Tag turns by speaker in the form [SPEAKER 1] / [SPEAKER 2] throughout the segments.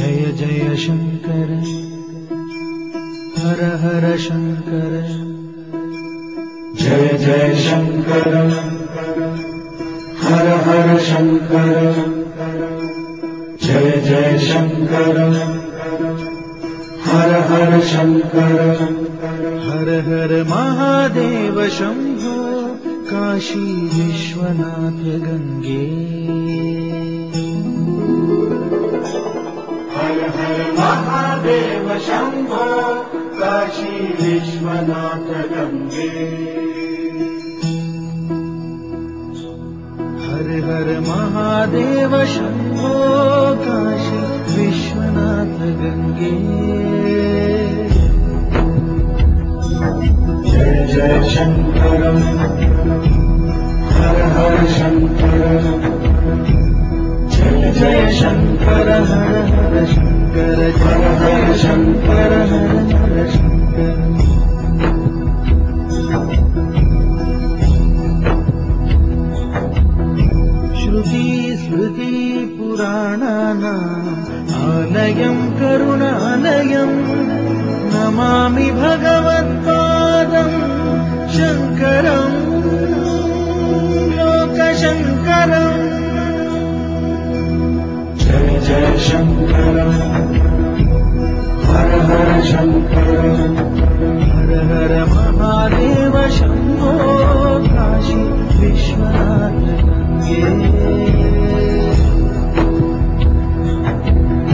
[SPEAKER 1] जय जय शंकर हर हर शंकर
[SPEAKER 2] जय जय शंकर हर हर शंकर जय जय शंकर हर हर शंकर
[SPEAKER 1] हर हर महादेव शंभो काशी विश्वनाथ गंगे
[SPEAKER 2] हर हर महादेव शंभो काशी विश्वनाथ गंगे
[SPEAKER 1] हर हर महादेव शंभो काशी विश्वनाथ गंगे
[SPEAKER 2] जय जय शंकर हर हर शंकर जय जय शंकर
[SPEAKER 1] हर हर शंकर जय जय शंकर हर हर शंकर श्रुति स्मृति पुराणानाम् आलयं करुणालयं नमामि भगवत्पादं शंकरं लोकशंकरम्
[SPEAKER 2] जय जय शंकर हर हर शंकर
[SPEAKER 1] हर हर महादेव शंभो काशी विश्वनाथ गंगे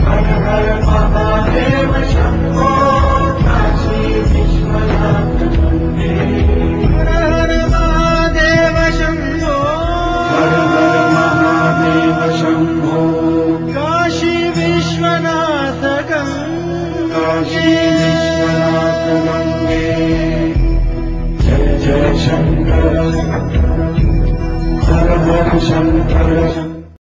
[SPEAKER 2] हर हर महादेव शंभो काशी विश्वनाथ गंगे
[SPEAKER 1] हर हर महादेव शंभो
[SPEAKER 2] हर हर महादेव शंभो
[SPEAKER 1] काशी विश्वनाथ
[SPEAKER 2] काशी
[SPEAKER 1] गंगे
[SPEAKER 2] विश्वनाथ गंगे जय जय शंकर हर हर शंकर